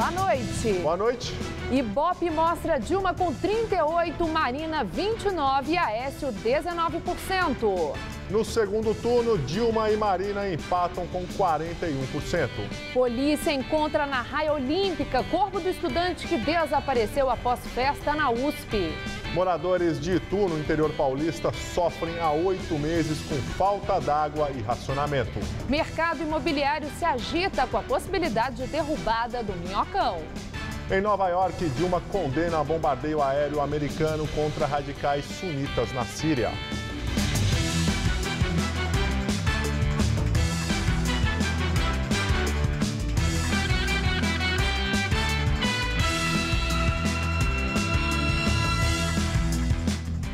Boa noite. Boa noite. Ibope mostra Dilma com 38%, Marina 29% e Aécio 19%. No segundo turno, Dilma e Marina empatam com 41%. Polícia encontra na raia olímpica corpo do estudante que desapareceu após festa na USP. Moradores de Itu, no interior paulista, sofrem há 8 meses com falta d'água e racionamento. Mercado imobiliário se agita com a possibilidade de derrubada do Minhocão. Em Nova York, Dilma condena bombardeio aéreo americano contra radicais sunitas na Síria.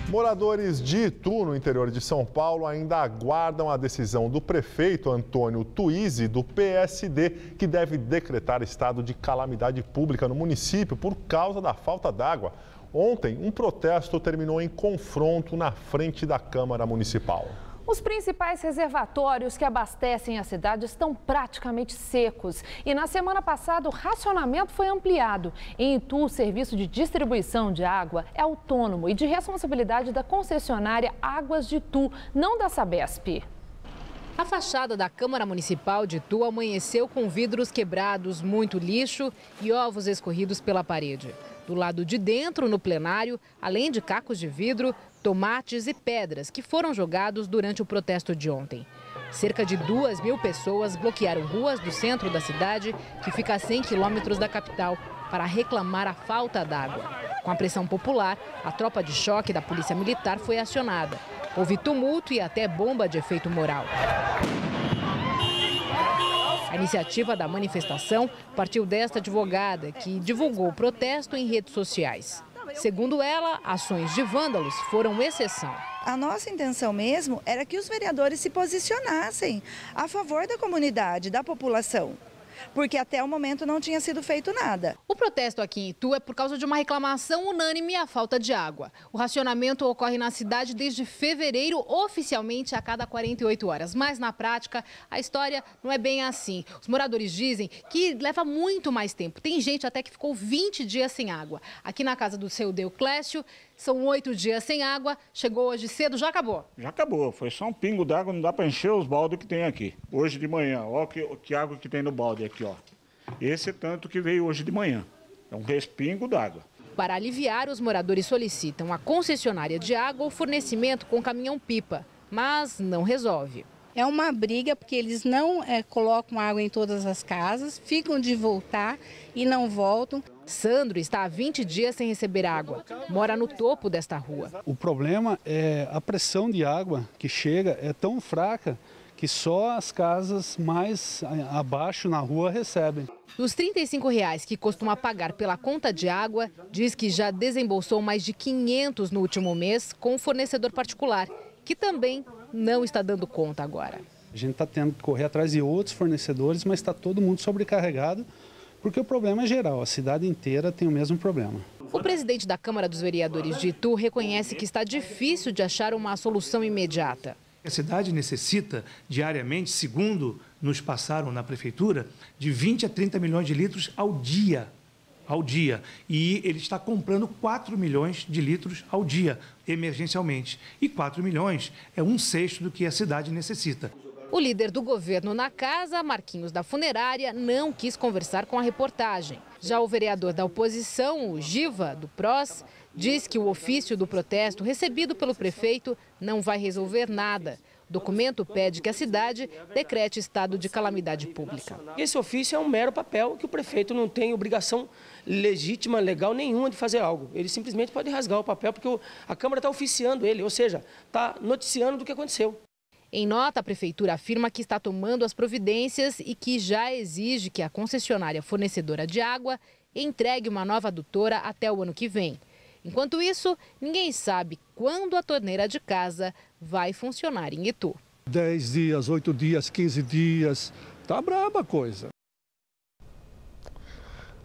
Moradores de Itu, no interior de São Paulo, ainda aguardam a decisão do prefeito Antônio Tuizzi, do PSD, que deve decretar estado de calamidade pública no município por causa da falta d'água. Ontem, um protesto terminou em confronto na frente da Câmara Municipal. Os principais reservatórios que abastecem a cidade estão praticamente secos. E na semana passada, o racionamento foi ampliado. Em Itu, o serviço de distribuição de água é autônomo e de responsabilidade da concessionária Águas de Itu, não da Sabesp. A fachada da Câmara Municipal de Itu amanheceu com vidros quebrados, muito lixo e ovos escorridos pela parede. Do lado de dentro, no plenário, além de cacos de vidro, tomates e pedras que foram jogados durante o protesto de ontem. Cerca de 2.000 pessoas bloquearam ruas do centro da cidade, que fica a 100 quilômetros da capital, para reclamar a falta d'água. Com a pressão popular, a tropa de choque da Polícia Militar foi acionada. Houve tumulto e até bomba de efeito moral. A iniciativa da manifestação partiu desta advogada, que divulgou o protesto em redes sociais. Segundo ela, ações de vândalos foram exceção. A nossa intenção mesmo era que os vereadores se posicionassem a favor da comunidade, da população, porque até o momento não tinha sido feito nada. O protesto aqui em Itu é por causa de uma reclamação unânime à falta de água. O racionamento ocorre na cidade desde fevereiro, oficialmente a cada 48 horas. Mas na prática, a história não é bem assim. Os moradores dizem que leva muito mais tempo. Tem gente até que ficou 20 dias sem água. Aqui na casa do seu Deoclésio, são 8 dias sem água. Chegou hoje cedo, já acabou? Já acabou, foi só um pingo d'água, não dá para encher os baldes que tem aqui. Hoje de manhã, olha que água que tem no balde aqui, ó. Esse é tanto que veio hoje de manhã, é um respingo d'água. Para aliviar, os moradores solicitam à concessionária de água o fornecimento com caminhão-pipa, mas não resolve. É uma briga porque eles não colocam água em todas as casas, ficam de voltar e não voltam. Sandro está há 20 dias sem receber água. Mora no topo desta rua. O problema é a pressão de água que chega é tão fraca que só as casas mais abaixo na rua recebem. Dos R$ 35,00 que costuma pagar pela conta de água, diz que já desembolsou mais de 500 no último mês com um fornecedor particular, que também não está dando conta agora. A gente está tendo que correr atrás de outros fornecedores, mas está todo mundo sobrecarregado, porque o problema é geral, a cidade inteira tem o mesmo problema. O presidente da Câmara dos Vereadores de Itu reconhece que está difícil de achar uma solução imediata. A cidade necessita diariamente, segundo nos passaram na prefeitura, de 20 a 30 milhões de litros ao dia. E ele está comprando 4 milhões de litros ao dia, emergencialmente. E 4 milhões é 1/6 do que a cidade necessita. O líder do governo na casa, Marquinhos da Funerária, não quis conversar com a reportagem. Já o vereador da oposição, o Giva, do PROS, diz que o ofício do protesto recebido pelo prefeito não vai resolver nada. O documento pede que a cidade decrete estado de calamidade pública. Esse ofício é um mero papel que o prefeito não tem obrigação legítima, legal nenhuma de fazer algo. Ele simplesmente pode rasgar o papel porque a Câmara está oficiando ele, ou seja, está noticiando do que aconteceu. Em nota, a prefeitura afirma que está tomando as providências e que já exige que a concessionária fornecedora de água entregue uma nova adutora até o ano que vem. Enquanto isso, ninguém sabe quando a torneira de casa vai funcionar em Itu. 10 dias, 8 dias, 15 dias, tá braba a coisa.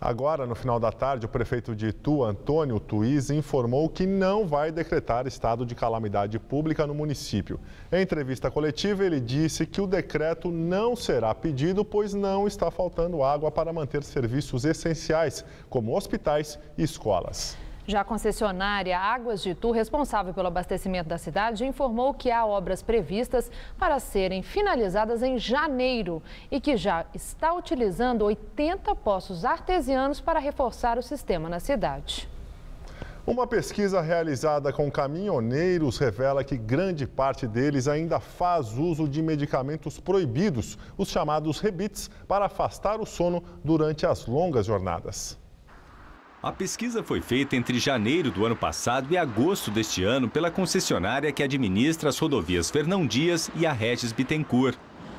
Agora, no final da tarde, o prefeito de Itu, Antônio Tuizzi, informou que não vai decretar estado de calamidade pública no município. Em entrevista coletiva, ele disse que o decreto não será pedido, pois não está faltando água para manter serviços essenciais, como hospitais e escolas. Já a concessionária Águas de Itu, responsável pelo abastecimento da cidade, informou que há obras previstas para serem finalizadas em janeiro e que já está utilizando 80 poços artesianos para reforçar o sistema na cidade. Uma pesquisa realizada com caminhoneiros revela que grande parte deles ainda faz uso de medicamentos proibidos, os chamados rebites, para afastar o sono durante as longas jornadas. A pesquisa foi feita entre janeiro do ano passado e agosto deste ano pela concessionária que administra as rodovias Fernão Dias e a Regis Bittencourt.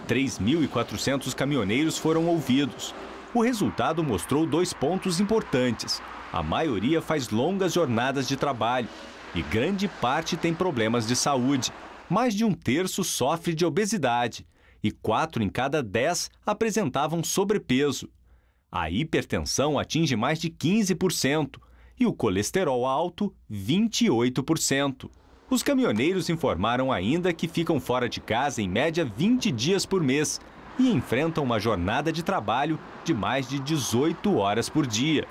3.400 caminhoneiros foram ouvidos. O resultado mostrou 2 pontos importantes. A maioria faz longas jornadas de trabalho e grande parte tem problemas de saúde. Mais de 1/3 sofre de obesidade e 4 em cada 10 apresentavam sobrepeso. A hipertensão atinge mais de 15% e o colesterol alto, 28%. Os caminhoneiros informaram ainda que ficam fora de casa em média 20 dias por mês e enfrentam uma jornada de trabalho de mais de 18 horas por dia.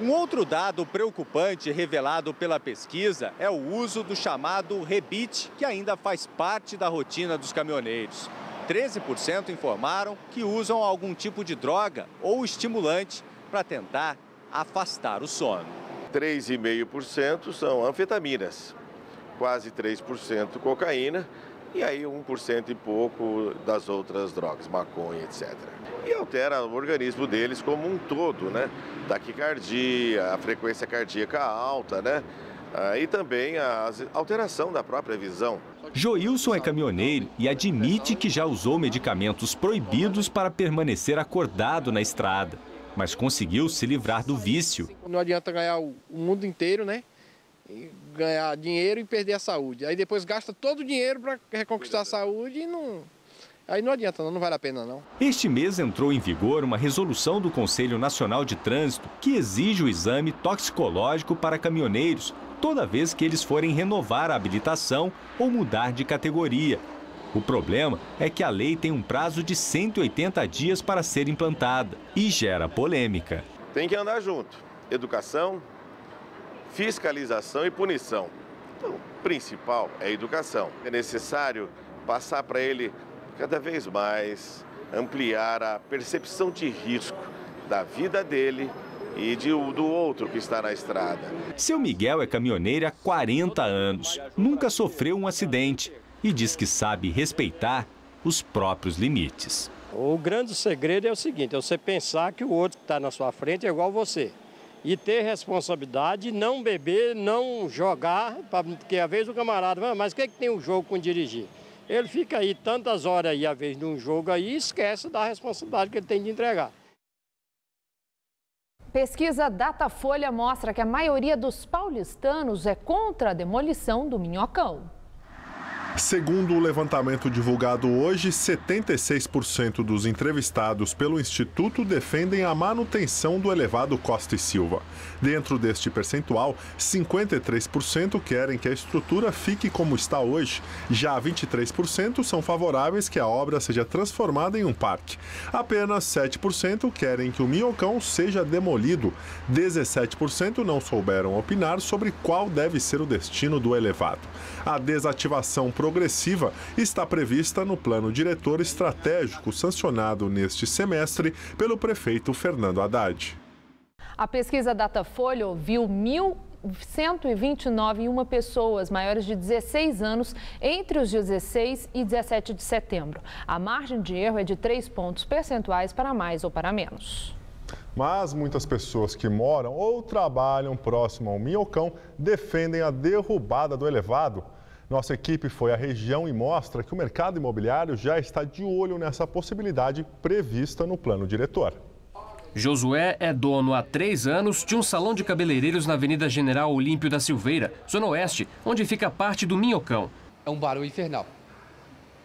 Um outro dado preocupante revelado pela pesquisa é o uso do chamado rebite, que ainda faz parte da rotina dos caminhoneiros. 13% informaram que usam algum tipo de droga ou estimulante para tentar afastar o sono. 3,5% são anfetaminas, quase 3% cocaína e aí 1% e pouco das outras drogas, maconha, etc. E altera o organismo deles como um todo, né? Taquicardia, a frequência cardíaca alta, né? E também a alteração da própria visão. Joilson é caminhoneiro e admite que já usou medicamentos proibidos para permanecer acordado na estrada, mas conseguiu se livrar do vício. Não adianta ganhar o mundo inteiro, né? E ganhar dinheiro e perder a saúde. Aí depois gasta todo o dinheiro para reconquistar a saúde e não... Aí não adianta, não vale a pena não. Este mês entrou em vigor uma resolução do Conselho Nacional de Trânsito que exige o exame toxicológico para caminhoneiros toda vez que eles forem renovar a habilitação ou mudar de categoria. O problema é que a lei tem um prazo de 180 dias para ser implantada e gera polêmica. Tem que andar junto. Educação, fiscalização e punição. Então, o principal é a educação. É necessário passar para ele cada vez mais, ampliar a percepção de risco da vida dele e do outro que está na estrada. Seu Miguel é caminhoneiro há 40 anos, nunca sofreu um acidente e diz que sabe respeitar os próprios limites. O grande segredo é o seguinte, é você pensar que o outro que está na sua frente é igual a você. E ter responsabilidade, não beber, não jogar, porque às vezes o camarada, mas o que tem um jogo com dirigir? Ele fica aí tantas horas aí, às vezes, num jogo aí, e esquece da responsabilidade que ele tem de entregar. Pesquisa Datafolha mostra que a maioria dos paulistanos é contra a demolição do Minhocão. Segundo o levantamento divulgado hoje, 76% dos entrevistados pelo Instituto defendem a manutenção do elevado Costa e Silva. Dentro deste percentual, 53% querem que a estrutura fique como está hoje. Já 23% são favoráveis que a obra seja transformada em um parque. Apenas 7% querem que o Minhocão seja demolido. 17% não souberam opinar sobre qual deve ser o destino do elevado. A desativação progressiva está prevista no Plano Diretor Estratégico sancionado neste semestre pelo prefeito Fernando Haddad. A pesquisa Datafolha ouviu 1.129 pessoas maiores de 16 anos entre os 16 e 17 de setembro. A margem de erro é de 3 pontos percentuais para mais ou para menos. Mas muitas pessoas que moram ou trabalham próximo ao Minhocão defendem a derrubada do elevado. Nossa equipe foi à região e mostra que o mercado imobiliário já está de olho nessa possibilidade prevista no plano diretor. Josué é dono há 3 anos de um salão de cabeleireiros na Avenida General Olímpio da Silveira, Zona Oeste, onde fica parte do Minhocão. É um barulho infernal.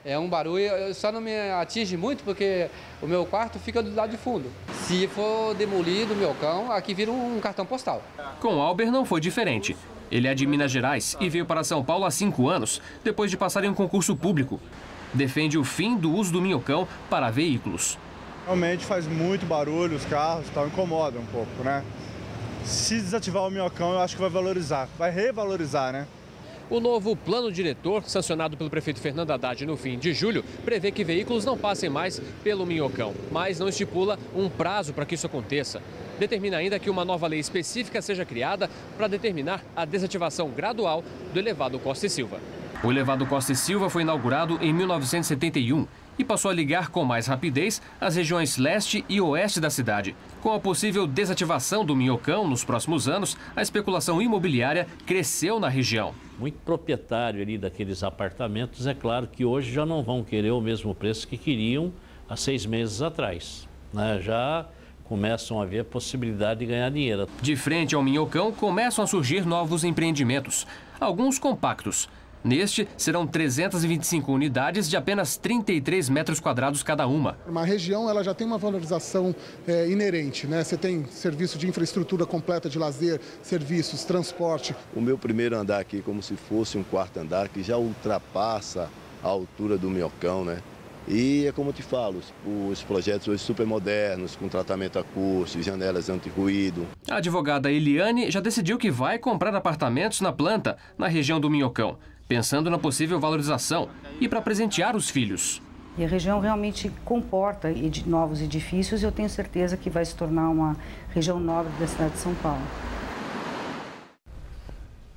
É um barulho, só não me atinge muito porque o meu quarto fica do lado de fundo. Se for demolido o meu cão, aqui vira um cartão postal. Com Albert não foi diferente. Ele é de Minas Gerais e veio para São Paulo há 5 anos, depois de passar em um concurso público. Defende o fim do uso do minhocão para veículos. Realmente faz muito barulho, os carros incomodam um pouco, né? Se desativar o minhocão, eu acho que vai valorizar, vai revalorizar, né? O novo plano diretor, sancionado pelo prefeito Fernando Haddad no fim de julho, prevê que veículos não passem mais pelo minhocão, mas não estipula um prazo para que isso aconteça. Determina ainda que uma nova lei específica seja criada para determinar a desativação gradual do elevado Costa e Silva. O elevado Costa e Silva foi inaugurado em 1971 e passou a ligar com mais rapidez as regiões leste e oeste da cidade. Com a possível desativação do minhocão nos próximos anos, a especulação imobiliária cresceu na região. Muito proprietário ali daqueles apartamentos, é claro que hoje já não vão querer o mesmo preço que queriam há 6 meses atrás, né? Já começam a haver a possibilidade de ganhar dinheiro. De frente ao minhocão, começam a surgir novos empreendimentos, alguns compactos. Neste, serão 325 unidades de apenas 33 metros quadrados cada uma. Uma região ela já tem uma valorização inerente, né? Você tem serviço de infraestrutura completa de lazer, serviços, transporte. O meu primeiro andar aqui como se fosse um 4º andar que já ultrapassa a altura do minhocão, né? E é como eu te falo, os projetos hoje super modernos, com tratamento acústico, janelas anti-ruído. A advogada Eliane já decidiu que vai comprar apartamentos na planta, na região do minhocão, pensando na possível valorização e para presentear os filhos. E a região realmente comporta novos edifícios e eu tenho certeza que vai se tornar uma região nobre da cidade de São Paulo.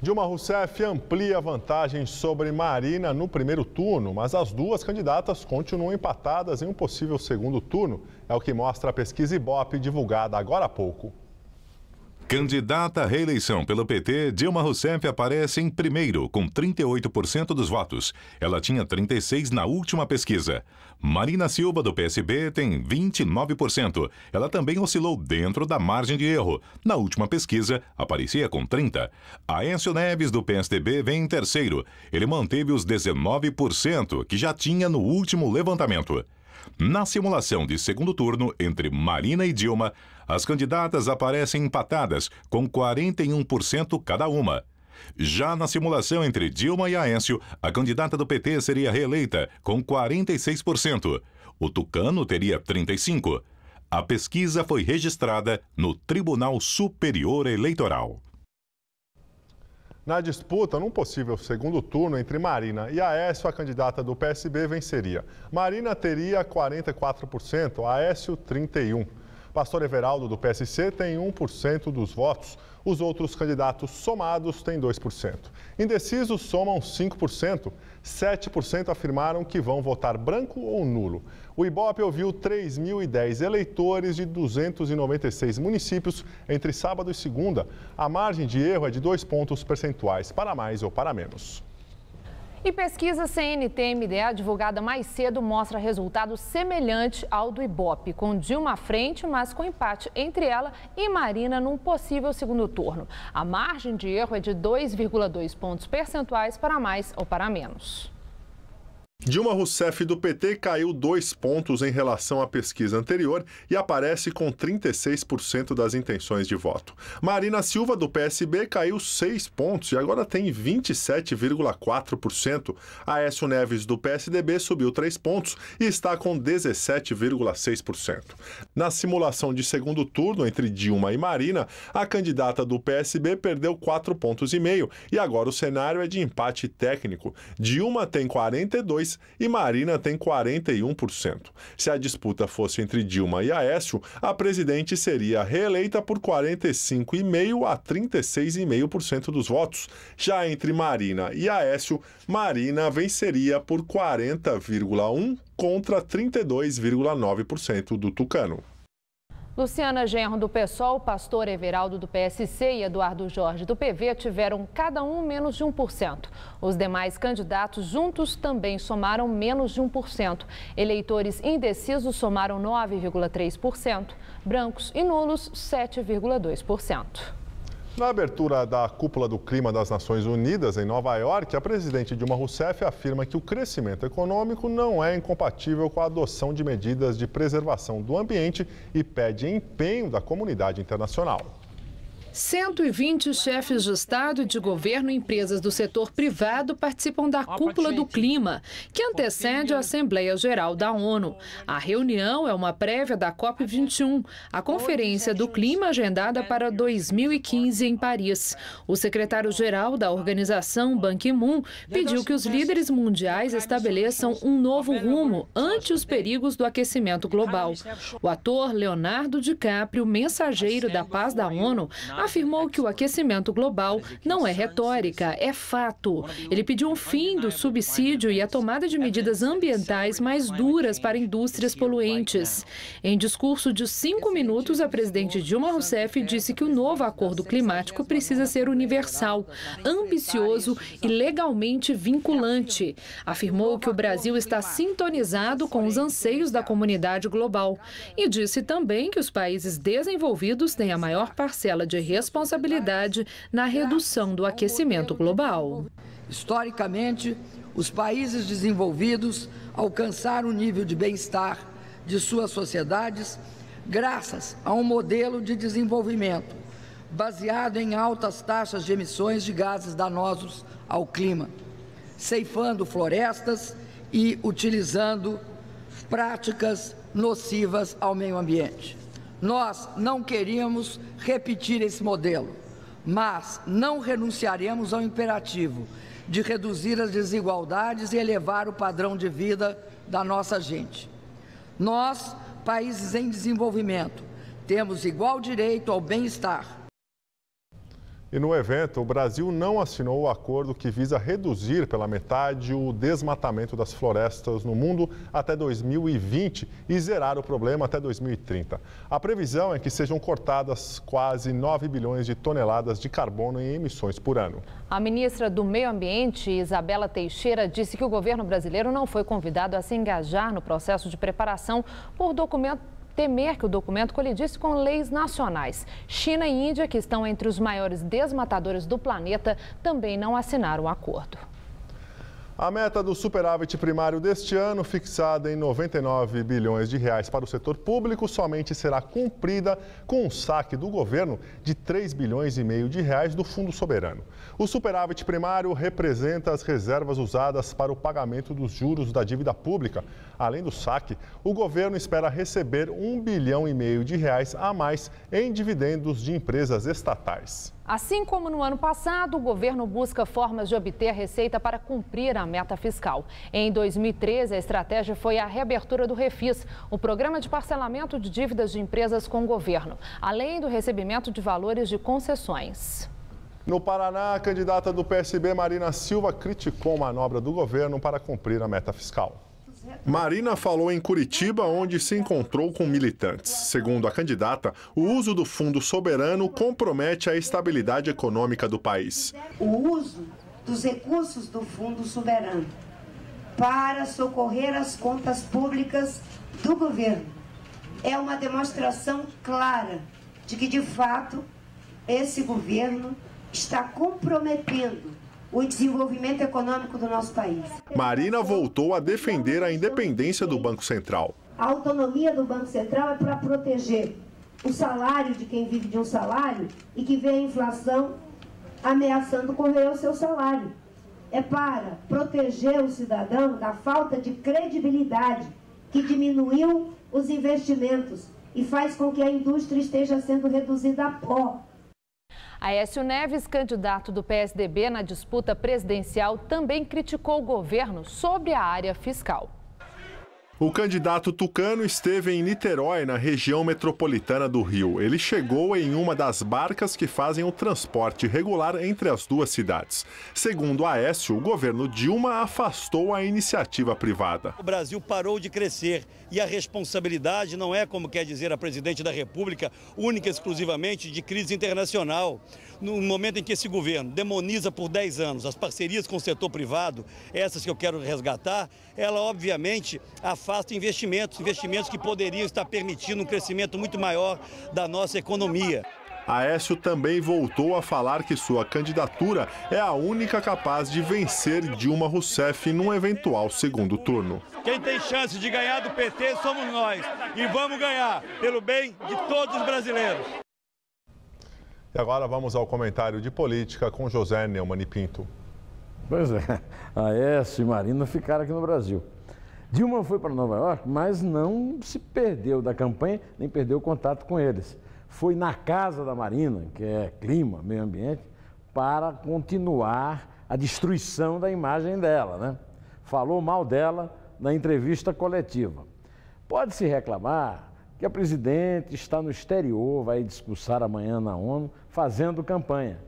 Dilma Rousseff amplia a vantagem sobre Marina no primeiro turno, mas as duas candidatas continuam empatadas em um possível segundo turno. É o que mostra a pesquisa Ibope divulgada agora há pouco. Candidata à reeleição pelo PT, Dilma Rousseff aparece em primeiro, com 38% dos votos. Ela tinha 36% na última pesquisa. Marina Silva, do PSB, tem 29%. Ela também oscilou dentro da margem de erro. Na última pesquisa, aparecia com 30%. Aécio Neves, do PSDB, vem em terceiro. Ele manteve os 19% que já tinha no último levantamento. Na simulação de segundo turno entre Marina e Dilma, as candidatas aparecem empatadas, com 41% cada uma. Já na simulação entre Dilma e Aécio, a candidata do PT seria reeleita, com 46%. O tucano teria 35%. A pesquisa foi registrada no Tribunal Superior Eleitoral. Na disputa, num possível segundo turno entre Marina e Aécio, a candidata do PSB venceria. Marina teria 44%, Aécio 31%. Pastor Everaldo, do PSC, tem 1% dos votos. Os outros candidatos somados têm 2%. Indecisos somam 5%. 7% afirmaram que vão votar branco ou nulo. O Ibope ouviu 3.010 eleitores de 296 municípios entre sábado e segunda. A margem de erro é de 2 pontos percentuais, para mais ou para menos. E pesquisa CNT-MDA divulgada mais cedo mostra resultado semelhante ao do Ibope, com Dilma à frente, mas com empate entre ela e Marina num possível segundo turno. A margem de erro é de 2,2 pontos percentuais para mais ou para menos. Dilma Rousseff, do PT, caiu 2 pontos em relação à pesquisa anterior e aparece com 36% das intenções de voto. Marina Silva, do PSB, caiu 6 pontos e agora tem 27,4%. Aécio Neves, do PSDB, subiu 3 pontos e está com 17,6%. Na simulação de segundo turno entre Dilma e Marina, a candidata do PSB perdeu 4,5 pontos e agora o cenário é de empate técnico. Dilma tem 42% e Marina tem 41%. Se a disputa fosse entre Dilma e Aécio, a presidente seria reeleita por 45,5% a 36,5% dos votos. Já entre Marina e Aécio, Marina venceria por 40,1% contra 32,9% do tucano. Luciana Genro, do PSOL, Pastor Everaldo, do PSC e Eduardo Jorge, do PV, tiveram cada um menos de 1%. Os demais candidatos juntos também somaram menos de 1%. Eleitores indecisos somaram 9,3%. Brancos e nulos, 7,2%. Na abertura da Cúpula do Clima das Nações Unidas, em Nova York, a presidente Dilma Rousseff afirma que o crescimento econômico não é incompatível com a adoção de medidas de preservação do ambiente e pede empenho da comunidade internacional. 120 chefes de Estado e de governo e empresas do setor privado participam da Cúpula do Clima, que antecede a Assembleia Geral da ONU. A reunião é uma prévia da COP21, a Conferência do Clima agendada para 2015 em Paris. O secretário-geral da organização, Ban Ki-moon, pediu que os líderes mundiais estabeleçam um novo rumo ante os perigos do aquecimento global. O ator Leonardo DiCaprio, mensageiro da paz da ONU, afirmou que o aquecimento global não é retórica, é fato. Ele pediu um fim do subsídio e a tomada de medidas ambientais mais duras para indústrias poluentes. Em discurso de 5 minutos, a presidente Dilma Rousseff disse que o novo acordo climático precisa ser universal, ambicioso e legalmente vinculante. Afirmou que o Brasil está sintonizado com os anseios da comunidade global e disse também que os países desenvolvidos têm a maior parcela de responsabilidade na redução do aquecimento global. Historicamente, os países desenvolvidos alcançaram o nível de bem-estar de suas sociedades graças a um modelo de desenvolvimento baseado em altas taxas de emissões de gases danosos ao clima, ceifando florestas e utilizando práticas nocivas ao meio ambiente. Nós não queríamos repetir esse modelo, mas não renunciaremos ao imperativo de reduzir as desigualdades e elevar o padrão de vida da nossa gente. Nós, países em desenvolvimento, temos igual direito ao bem-estar. E no evento, o Brasil não assinou o acordo que visa reduzir pela metade o desmatamento das florestas no mundo até 2020 e zerar o problema até 2030. A previsão é que sejam cortadas quase 9 bilhões de toneladas de carbono em emissões por ano. A ministra do Meio Ambiente, Isabela Teixeira, disse que o governo brasileiro não foi convidado a se engajar no processo de preparação por temer que o documento colidisse com leis nacionais. China e Índia, que estão entre os maiores desmatadores do planeta, também não assinaram o acordo. A meta do superávit primário deste ano, fixada em 99 bilhões de reais para o setor público, somente será cumprida com um saque do governo de 3 bilhões e meio de reais do Fundo Soberano. O superávit primário representa as reservas usadas para o pagamento dos juros da dívida pública. Além do saque, o governo espera receber 1 bilhão e meio de reais a mais em dividendos de empresas estatais. Assim como no ano passado, o governo busca formas de obter receita para cumprir a meta fiscal. Em 2013, a estratégia foi a reabertura do Refis, o programa de parcelamento de dívidas de empresas com o governo, além do recebimento de valores de concessões. No Paraná, a candidata do PSB, Marina Silva, criticou a manobra do governo para cumprir a meta fiscal. Marina falou em Curitiba, onde se encontrou com militantes. Segundo a candidata, o uso do Fundo Soberano compromete a estabilidade econômica do país. O uso dos recursos do Fundo Soberano para socorrer as contas públicas do governo é uma demonstração clara de que, de fato, esse governo está comprometendo o desenvolvimento econômico do nosso país. Marina voltou a defender a independência do Banco Central. A autonomia do Banco Central é para proteger o salário de quem vive de um salário e que vê a inflação ameaçando correr o seu salário. É para proteger o cidadão da falta de credibilidade que diminuiu os investimentos e faz com que a indústria esteja sendo reduzida a pó. Aécio Neves, candidato do PSDB na disputa presidencial, também criticou o governo sobre a área fiscal. O candidato tucano esteve em Niterói, na região metropolitana do Rio. Ele chegou em uma das barcas que fazem o transporte regular entre as duas cidades. Segundo Aécio, o governo Dilma afastou a iniciativa privada. O Brasil parou de crescer e a responsabilidade não é, como quer dizer a presidente da República, única e exclusivamente de crise internacional. No momento em que esse governo demoniza por 10 anos as parcerias com o setor privado, essas que eu quero resgatar, ela obviamente afasta investimentos que poderiam estar permitindo um crescimento muito maior da nossa economia. Aécio também voltou a falar que sua candidatura é a única capaz de vencer Dilma Rousseff num eventual segundo turno. Quem tem chance de ganhar do PT somos nós. E vamos ganhar, pelo bem de todos os brasileiros. E agora vamos ao comentário de política com José Neumann e Pinto. Pois é, Aécio e Marina ficaram aqui no Brasil. Dilma foi para Nova York, mas não se perdeu da campanha, nem perdeu o contato com eles. Foi na casa da Marina, que é clima, meio ambiente, para continuar a destruição da imagem dela, né? Falou mal dela na entrevista coletiva. Pode-se reclamar que a presidente está no exterior, vai discursar amanhã na ONU, fazendo campanha.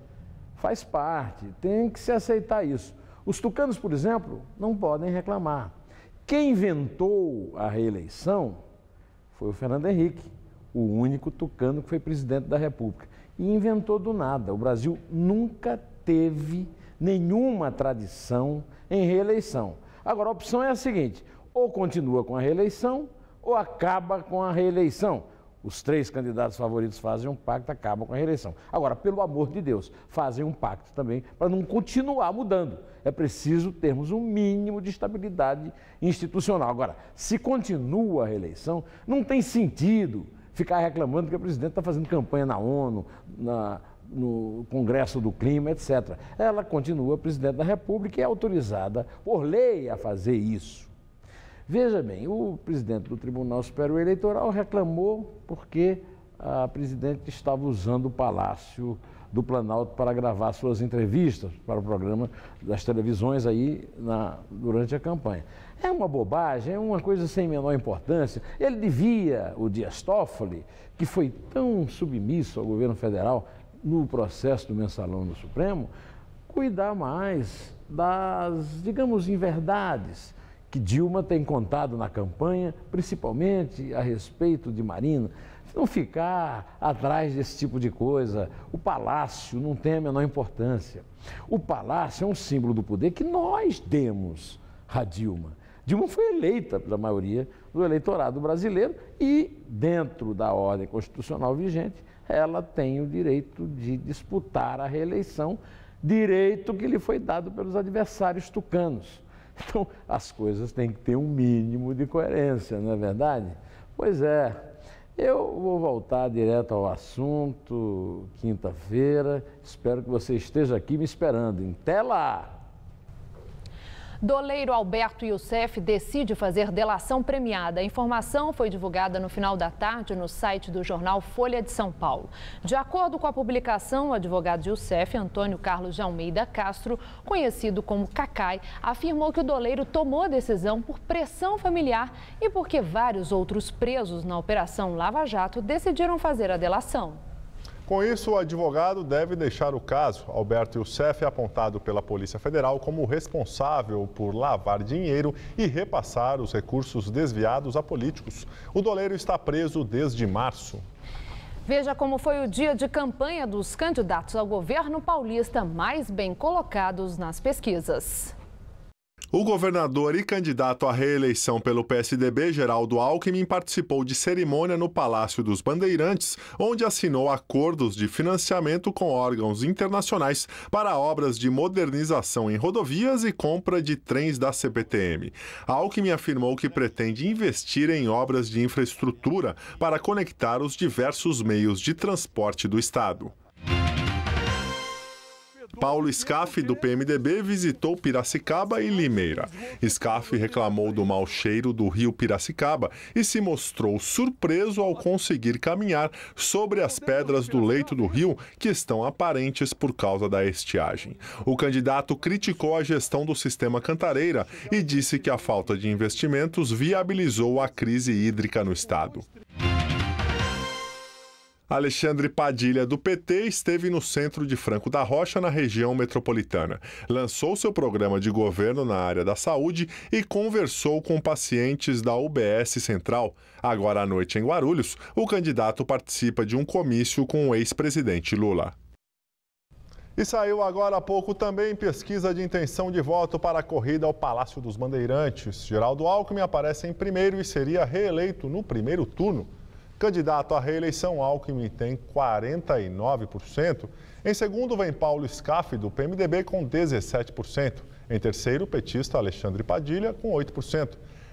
Faz parte, tem que se aceitar isso. Os tucanos, por exemplo, não podem reclamar. Quem inventou a reeleição foi o Fernando Henrique, o único tucano que foi presidente da República. E inventou do nada. O Brasil nunca teve nenhuma tradição em reeleição. Agora, a opção é a seguinte: ou continua com a reeleição, ou acaba com a reeleição. Os três candidatos favoritos fazem um pacto, acabam com a reeleição. Agora, pelo amor de Deus, fazem um pacto também para não continuar mudando. É preciso termos um mínimo de estabilidade institucional. Agora, se continua a reeleição, não tem sentido ficar reclamando que a presidente está fazendo campanha na ONU, no Congresso do Clima, etc. Ela continua presidente da República e é autorizada por lei a fazer isso. Veja bem, o presidente do Tribunal Superior Eleitoral reclamou porque a presidente estava usando o Palácio do Planalto para gravar suas entrevistas para o programa das televisões aí durante a campanha. É uma bobagem, é uma coisa sem menor importância. Ele devia, o Dias Toffoli, que foi tão submisso ao governo federal no processo do mensalão no Supremo, cuidar mais das, digamos, inverdades que Dilma tem contado na campanha, principalmente a respeito de Marina. Não ficar atrás desse tipo de coisa. O Palácio não tem a menor importância. O Palácio é um símbolo do poder que nós demos a Dilma. Dilma foi eleita pela maioria do eleitorado brasileiro e, dentro da ordem constitucional vigente, ela tem o direito de disputar a reeleição, direito que lhe foi dado pelos adversários tucanos. Então, as coisas têm que ter um mínimo de coerência, não é verdade? Pois é, eu vou voltar direto ao assunto quinta-feira. Espero que você esteja aqui me esperando. Até lá! Doleiro Alberto Youssef decide fazer delação premiada. A informação foi divulgada no final da tarde no site do jornal Folha de São Paulo. De acordo com a publicação, o advogado Youssef, Antônio Carlos de Almeida Castro, conhecido como Cacai, afirmou que o doleiro tomou a decisão por pressão familiar e porque vários outros presos na Operação Lava Jato decidiram fazer a delação. Com isso, o advogado deve deixar o caso. Alberto Youssef é apontado pela Polícia Federal como responsável por lavar dinheiro e repassar os recursos desviados a políticos. O doleiro está preso desde março. Veja como foi o dia de campanha dos candidatos ao governo paulista mais bem colocados nas pesquisas. O governador e candidato à reeleição pelo PSDB, Geraldo Alckmin, participou de cerimônia no Palácio dos Bandeirantes, onde assinou acordos de financiamento com órgãos internacionais para obras de modernização em rodovias e compra de trens da CPTM. Alckmin afirmou que pretende investir em obras de infraestrutura para conectar os diversos meios de transporte do estado. Paulo Scaff, do PMDB, visitou Piracicaba e Limeira. Scaff reclamou do mau cheiro do rio Piracicaba e se mostrou surpreso ao conseguir caminhar sobre as pedras do leito do rio que estão aparentes por causa da estiagem. O candidato criticou a gestão do sistema Cantareira e disse que a falta de investimentos viabilizou a crise hídrica no estado. Alexandre Padilha, do PT, esteve no centro de Franco da Rocha, na região metropolitana. Lançou seu programa de governo na área da saúde e conversou com pacientes da UBS Central. Agora à noite, em Guarulhos, o candidato participa de um comício com o ex-presidente Lula. E saiu agora há pouco também pesquisa de intenção de voto para a corrida ao Palácio dos Bandeirantes. Geraldo Alckmin aparece em primeiro e seria reeleito no primeiro turno. Candidato à reeleição, Alckmin tem 49%. Em segundo, vem Paulo Scaff, do PMDB, com 17%. Em terceiro, o petista Alexandre Padilha, com 8%.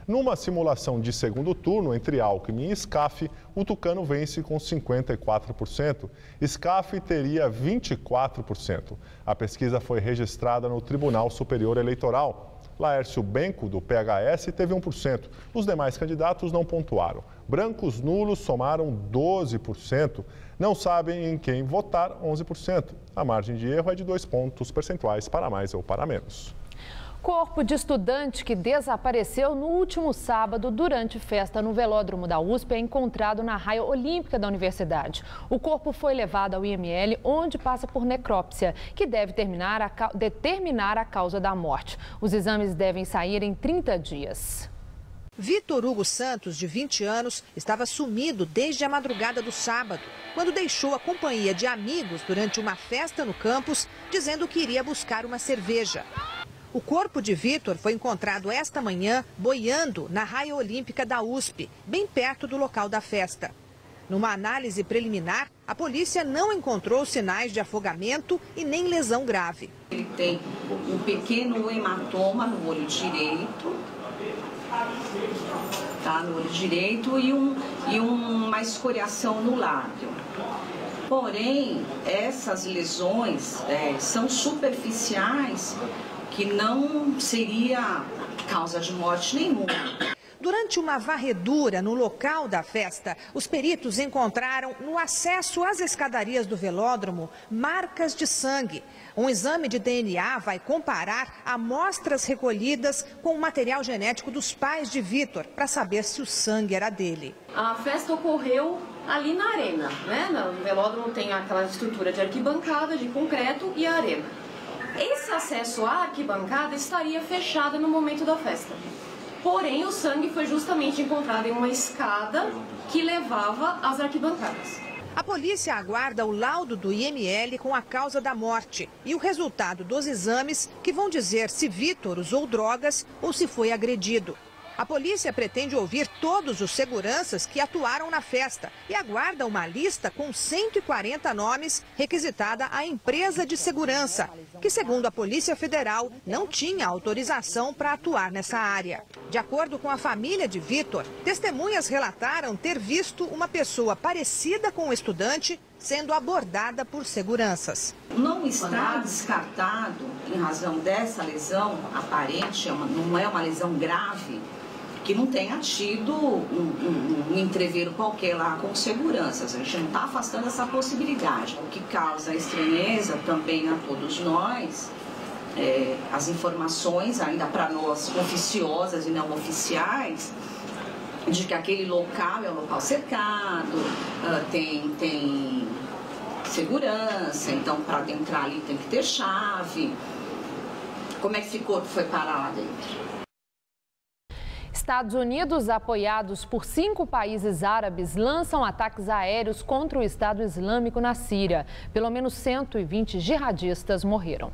Numa simulação de segundo turno entre Alckmin e Scaff, o tucano vence com 54%. Scaff teria 24%. A pesquisa foi registrada no Tribunal Superior Eleitoral. Laércio Benco, do PHS, teve 1%. Os demais candidatos não pontuaram. Brancos nulos somaram 12%. Não sabem em quem votar, 11%. A margem de erro é de 2 pontos percentuais para mais ou para menos. Corpo de estudante que desapareceu no último sábado durante festa no velódromo da USP é encontrado na raia olímpica da universidade. O corpo foi levado ao IML, onde passa por necrópsia, que deve determinar a causa da morte. Os exames devem sair em 30 dias. Vitor Hugo Santos, de 20 anos, estava sumido desde a madrugada do sábado, quando deixou a companhia de amigos durante uma festa no campus, dizendo que iria buscar uma cerveja. O corpo de Vitor foi encontrado esta manhã boiando na raia olímpica da USP, bem perto do local da festa. Numa análise preliminar, a polícia não encontrou sinais de afogamento e nem lesão grave. Ele tem um pequeno hematoma no olho direito, no olho direito e uma escoriação no lábio. Porém, essas lesões são superficiais, que não seria causa de morte nenhuma. Durante uma varredura no local da festa, os peritos encontraram no acesso às escadarias do velódromo marcas de sangue. Um exame de DNA vai comparar amostras recolhidas com o material genético dos pais de Vitor, para saber se o sangue era dele. A festa ocorreu ali na arena, né? No velódromo tem aquela estrutura de arquibancada, de concreto e a arena. Esse acesso à arquibancada estaria fechado no momento da festa. Porém, o sangue foi justamente encontrado em uma escada que levava às arquibancadas. A polícia aguarda o laudo do IML com a causa da morte e o resultado dos exames que vão dizer se Vitor usou drogas ou se foi agredido. A polícia pretende ouvir todos os seguranças que atuaram na festa e aguarda uma lista com 140 nomes requisitada à empresa de segurança, que, segundo a Polícia Federal, não tinha autorização para atuar nessa área. De acordo com a família de Vitor, testemunhas relataram ter visto uma pessoa parecida com o estudante sendo abordada por seguranças. Não está descartado, em razão dessa lesão aparente, não é uma lesão grave, que não tenha tido um entreveiro qualquer lá com seguranças. A gente não está afastando essa possibilidade. O que causa estranheza também a todos nós, as informações, ainda para nós oficiosas e não oficiais, de que aquele local é um local cercado, tem segurança, então para adentrar ali tem que ter chave. Como é que esse corpo foi parar lá dentro? Estados Unidos, apoiados por 5 países árabes, lançam ataques aéreos contra o Estado Islâmico na Síria. Pelo menos 120 jihadistas morreram.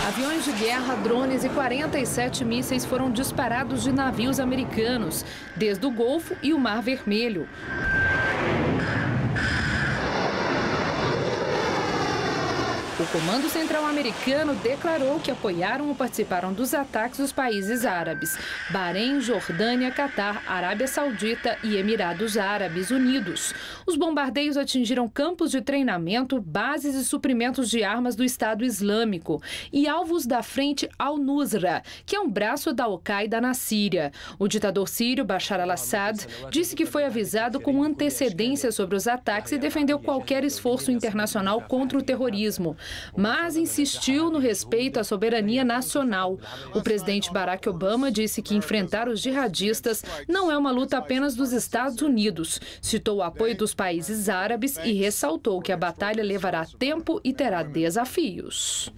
Aviões de guerra, drones e 47 mísseis foram disparados de navios americanos, desde o Golfo e o Mar Vermelho. O Comando Central americano declarou que apoiaram ou participaram dos ataques dos países árabes: Bahrein, Jordânia, Catar, Arábia Saudita e Emirados Árabes Unidos. Os bombardeios atingiram campos de treinamento, bases e suprimentos de armas do Estado Islâmico e alvos da Frente Al-Nusra, que é um braço da Al-Qaeda na Síria. O ditador sírio Bashar al-Assad disse que foi avisado com antecedência sobre os ataques e defendeu qualquer esforço internacional contra o terrorismo, mas insistiu no respeito à soberania nacional. O presidente Barack Obama disse que enfrentar os jihadistas não é uma luta apenas dos Estados Unidos. Citou o apoio dos países árabes e ressaltou que a batalha levará tempo e terá desafios.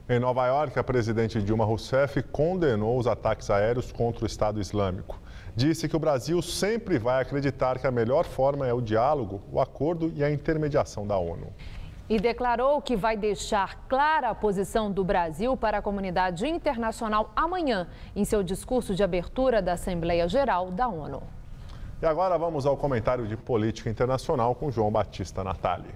Em Nova York, a presidente Dilma Rousseff condenou os ataques aéreos contra o Estado Islâmico. Disse que o Brasil sempre vai acreditar que a melhor forma é o diálogo, o acordo e a intermediação da ONU. E declarou que vai deixar clara a posição do Brasil para a comunidade internacional amanhã, em seu discurso de abertura da Assembleia Geral da ONU. E agora vamos ao comentário de política internacional com João Batista Natali.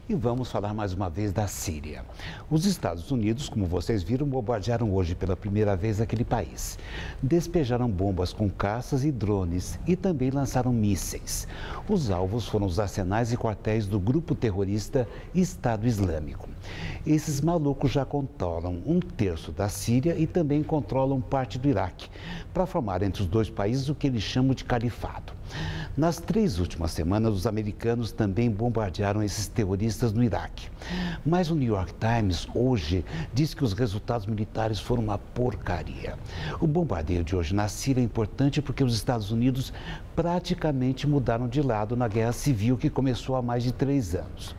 E vamos falar mais uma vez da Síria. Os Estados Unidos, como vocês viram, bombardearam hoje pela primeira vez aquele país. Despejaram bombas com caças e drones e também lançaram mísseis. Os alvos foram os arsenais e quartéis do grupo terrorista Estado Islâmico. Esses malucos já controlam 1/3 da Síria e também controlam parte do Iraque, para formar entre os dois países o que eles chamam de califado. Nas 3 últimas semanas, os americanos também bombardearam esses terroristas no Iraque. Mas o New York Times hoje diz que os resultados militares foram uma porcaria. O bombardeio de hoje na Síria é importante porque os Estados Unidos praticamente mudaram de lado na guerra civil que começou há mais de 3 anos.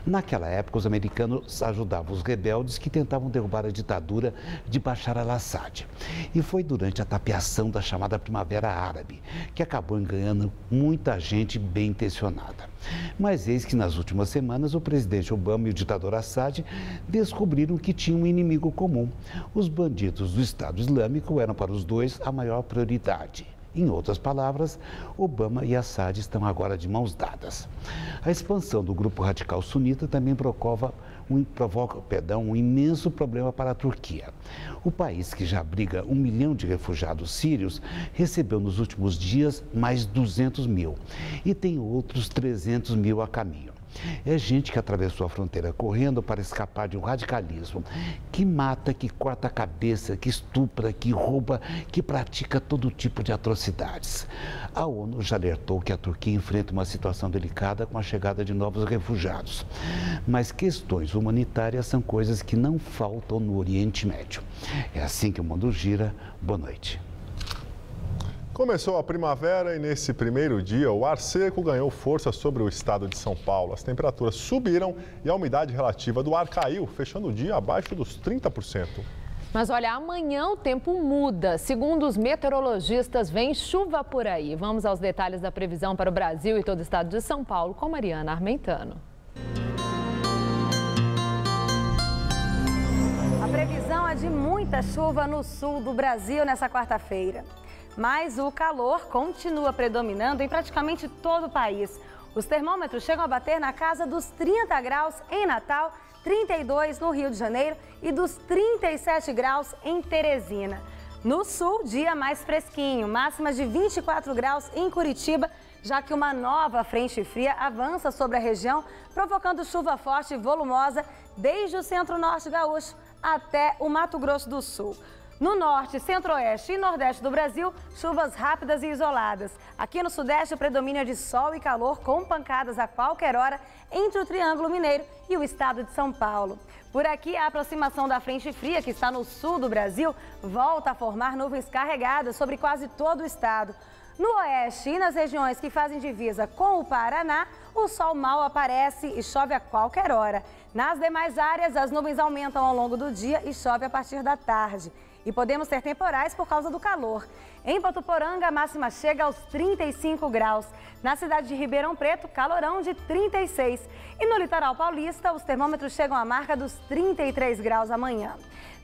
Naquela época, os americanos ajudavam os rebeldes que tentavam derrubar a ditadura de Bashar al-Assad. E foi durante a tapeação da chamada Primavera Árabe que acabou enganando muita gente bem intencionada. Mas eis que nas últimas semanas o presidente Obama e o ditador Assad descobriram que tinham um inimigo comum. Os bandidos do Estado Islâmico eram para os dois a maior prioridade. Em outras palavras, Obama e Assad estão agora de mãos dadas. A expansão do grupo radical sunita também provoca um imenso problema para a Turquia. O país, que já abriga 1 milhão de refugiados sírios, recebeu nos últimos dias mais 200 mil e tem outros 300 mil a caminho. É gente que atravessou a fronteira correndo para escapar de um radicalismo que mata, que corta a cabeça, que estupra, que rouba, que pratica todo tipo de atrocidades. A ONU já alertou que a Turquia enfrenta uma situação delicada com a chegada de novos refugiados. Mas questões humanitárias são coisas que não faltam no Oriente Médio. É assim que o mundo gira. Boa noite. Começou a primavera e nesse primeiro dia o ar seco ganhou força sobre o estado de São Paulo. As temperaturas subiram e a umidade relativa do ar caiu, fechando o dia abaixo dos 30%. Mas olha, amanhã o tempo muda. Segundo os meteorologistas, vem chuva por aí. Vamos aos detalhes da previsão para o Brasil e todo o estado de São Paulo com Mariana Armentano. A previsão é de muita chuva no sul do Brasil nessa quarta-feira. Mas o calor continua predominando em praticamente todo o país. Os termômetros chegam a bater na casa dos 30 graus em Natal, 32 no Rio de Janeiro e dos 37 graus em Teresina. No sul, dia mais fresquinho, máximas de 24 graus em Curitiba, já que uma nova frente fria avança sobre a região, provocando chuva forte e volumosa desde o centro-norte gaúcho até o Mato Grosso do Sul. No norte, centro-oeste e nordeste do Brasil, chuvas rápidas e isoladas. Aqui no sudeste, o predomínio é de sol e calor com pancadas a qualquer hora entre o Triângulo Mineiro e o estado de São Paulo. Por aqui, a aproximação da frente fria, que está no sul do Brasil, volta a formar nuvens carregadas sobre quase todo o estado. No oeste e nas regiões que fazem divisa com o Paraná, o sol mal aparece e chove a qualquer hora. Nas demais áreas, as nuvens aumentam ao longo do dia e chove a partir da tarde. E podemos ter temporais por causa do calor. Em Votuporanga, a máxima chega aos 35 graus. Na cidade de Ribeirão Preto, calorão de 36. E no litoral paulista, os termômetros chegam à marca dos 33 graus amanhã.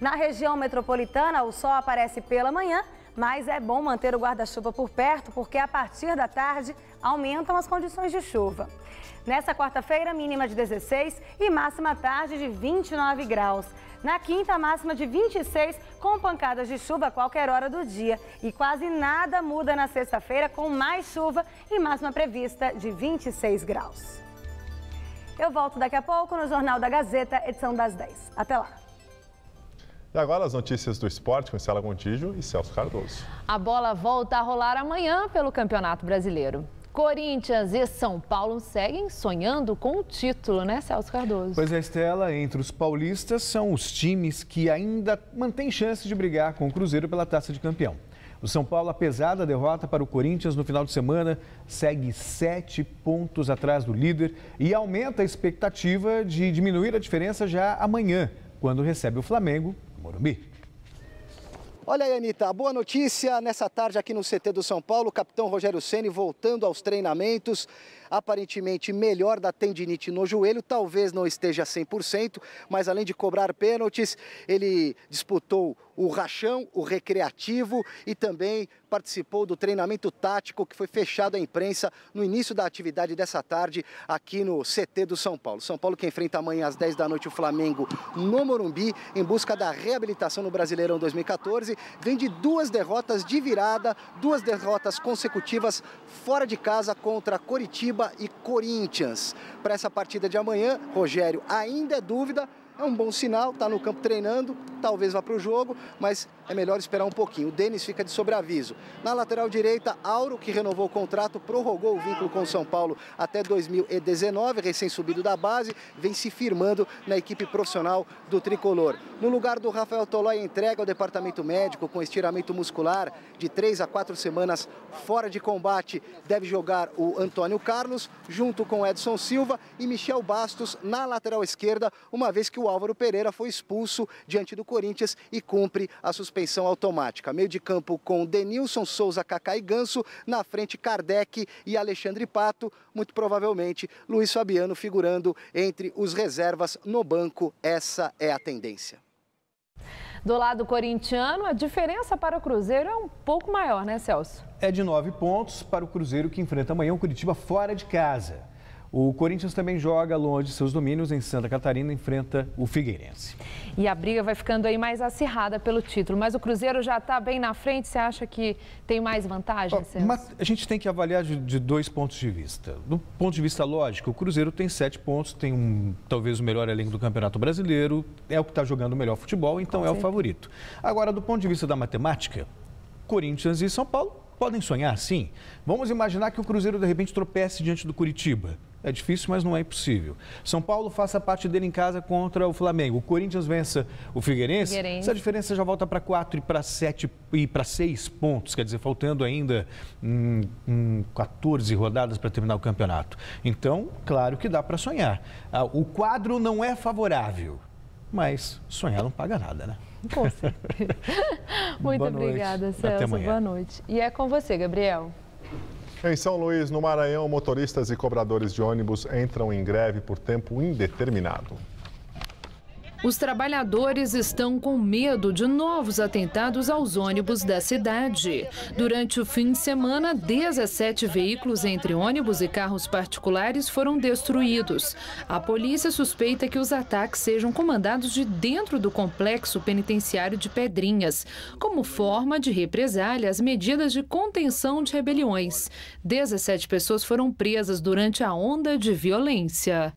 Na região metropolitana, o sol aparece pela manhã, mas é bom manter o guarda-chuva por perto, porque a partir da tarde aumentam as condições de chuva. Nessa quarta-feira, mínima de 16 e máxima tarde de 29 graus. Na quinta, máxima de 26, com pancadas de chuva a qualquer hora do dia. E quase nada muda na sexta-feira, com mais chuva e máxima prevista de 26 graus. Eu volto daqui a pouco no Jornal da Gazeta, edição das 10. Até lá. E agora as notícias do esporte com Estela Gontijo e Celso Cardoso. A bola volta a rolar amanhã pelo Campeonato Brasileiro. Corinthians e São Paulo seguem sonhando com o título, né, Celso Cardoso? Pois é, Estela, entre os paulistas são os times que ainda mantêm chance de brigar com o Cruzeiro pela Taça de Campeão. O São Paulo, apesar da derrota para o Corinthians no final de semana, segue 7 pontos atrás do líder e aumenta a expectativa de diminuir a diferença já amanhã, quando recebe o Flamengo no Morumbi. Olha aí, Anitta, a boa notícia nessa tarde aqui no CT do São Paulo, o capitão Rogério Ceni voltando aos treinamentos. aparentemente melhor da tendinite no joelho, talvez não esteja 100%, mas além de cobrar pênaltis, ele disputou o rachão, o recreativo e também participou do treinamento tático que foi fechado à imprensa no início da atividade dessa tarde aqui no CT do São Paulo. São Paulo que enfrenta amanhã às 10 da noite o Flamengo no Morumbi em busca da reabilitação no Brasileirão 2014. Vem de 2 derrotas de virada, 2 derrotas consecutivas fora de casa contra Coritiba e Corinthians. Para essa partida de amanhã, Rogério ainda é dúvida. É um bom sinal, está no campo treinando, talvez vá para o jogo, mas é melhor esperar um pouquinho. O Denis fica de sobreaviso. Na lateral direita, Auro, que renovou o contrato, prorrogou o vínculo com o São Paulo até 2019, recém-subido da base, vem se firmando na equipe profissional do Tricolor. No lugar do Rafael Tolói, entrega ao departamento médico com estiramento muscular de 3 a 4 semanas fora de combate. Deve jogar o Antônio Carlos, junto com Edson Silva e Michel Bastos na lateral esquerda, uma vez que o Álvaro Pereira foi expulso diante do Corinthians e cumpre a suspensão automática. Meio de campo com Denilson, Souza, Kaká e Ganso, na frente Kardec e Alexandre Pato, muito provavelmente Luiz Fabiano figurando entre os reservas no banco. Essa é a tendência. Do lado corintiano, a diferença para o Cruzeiro é um pouco maior, né, Celso? É de 9 pontos para o Cruzeiro, que enfrenta amanhã o Curitiba fora de casa. O Corinthians também joga longe de seus domínios em Santa Catarina, enfrenta o Figueirense. E a briga vai ficando aí mais acirrada pelo título, mas o Cruzeiro já está bem na frente, você acha que tem mais vantagem, Celso? Mas a gente tem que avaliar de 2 pontos de vista. Do ponto de vista lógico, o Cruzeiro tem 7 pontos, tem talvez o melhor elenco do Campeonato Brasileiro, é o que está jogando o melhor futebol, então é o favorito. Agora, do ponto de vista da matemática, Corinthians e São Paulo podem sonhar, sim. Vamos imaginar que o Cruzeiro, de repente, tropece diante do Curitiba. É difícil, mas não é impossível. São Paulo faça parte dele em casa contra o Flamengo. O Corinthians vença o Figueirense. Essa diferença já volta para 4 e para 7 e para 6 pontos. Quer dizer, faltando ainda 14 rodadas para terminar o campeonato. Então, claro que dá para sonhar. O quadro não é favorável, mas sonhar não paga nada, né? Com certeza. Muito obrigada, Celso. Até amanhã. Boa noite. E é com você, Gabriel. Em São Luís, no Maranhão, motoristas e cobradores de ônibus entram em greve por tempo indeterminado. Os trabalhadores estão com medo de novos atentados aos ônibus da cidade. Durante o fim de semana, 17 veículos entre ônibus e carros particulares foram destruídos. A polícia suspeita que os ataques sejam comandados de dentro do complexo penitenciário de Pedrinhas, como forma de represália às medidas de contenção de rebeliões. 17 pessoas foram presas durante a onda de violência.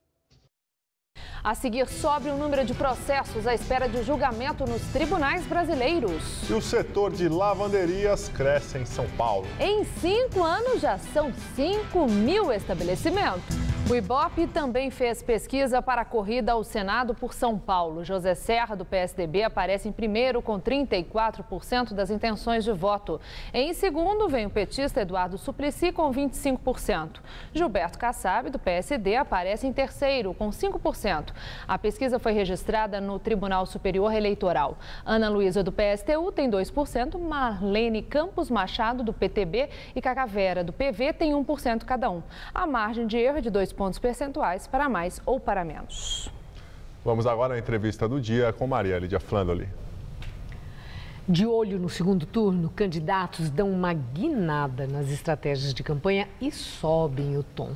A seguir, sobe o número de processos à espera de julgamento nos tribunais brasileiros. E o setor de lavanderias cresce em São Paulo. Em 5 anos, já são 5.000 estabelecimentos. O Ibope também fez pesquisa para a corrida ao Senado por São Paulo. José Serra, do PSDB, aparece em primeiro com 34% das intenções de voto. Em segundo, vem o petista Eduardo Suplicy com 25%. Gilberto Kassab, do PSD, aparece em terceiro com 5%. A pesquisa foi registrada no Tribunal Superior Eleitoral. Ana Luísa, do PSTU, tem 2%, Marlene Campos Machado, do PTB, e Cacavera, do PV, tem 1% cada um. A margem de erro é de 2 pontos percentuais para mais ou para menos. Vamos agora à entrevista do dia com Maria Lídia Flandoli. De olho no segundo turno, candidatos dão uma guinada nas estratégias de campanha e sobem o tom.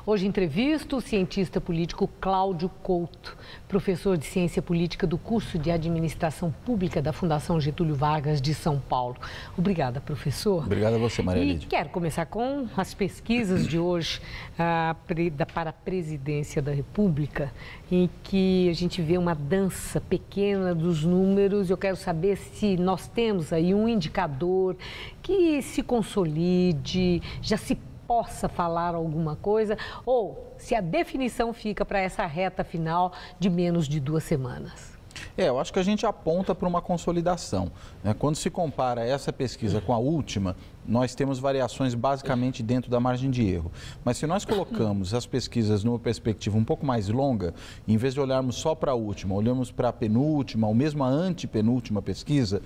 Hoje entrevisto o cientista político Cláudio Couto, professor de Ciência Política do curso de Administração Pública da Fundação Getúlio Vargas de São Paulo. Obrigada, professor. Obrigado a você, Maria Lídia. E quero começar com as pesquisas de hoje para a presidência da República, em que a gente vê uma dança pequena dos números. Eu quero saber se nós temos aí um indicador que se consolide, já se possa falar alguma coisa, ou se a definição fica para essa reta final de menos de 2 semanas. Eu acho que a gente aponta para uma consolidação. Quando se compara essa pesquisa com a última, nós temos variações basicamente dentro da margem de erro. Mas se nós colocamos as pesquisas numa perspectiva um pouco mais longa, em vez de olharmos só para a última, olhamos para a penúltima ou mesmo a antepenúltima pesquisa,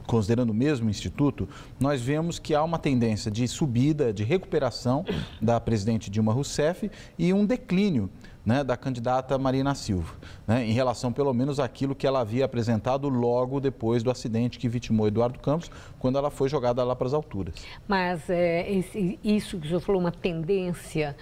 considerando o mesmo instituto, nós vemos que há uma tendência de subida, de recuperação da presidente Dilma Rousseff e um declínio, né, da candidata Marina Silva, né, em relação pelo menos àquilo que ela havia apresentado logo depois do acidente que vitimou Eduardo Campos, quando ela foi jogada lá para as alturas. Mas isso que o senhor falou, uma tendência,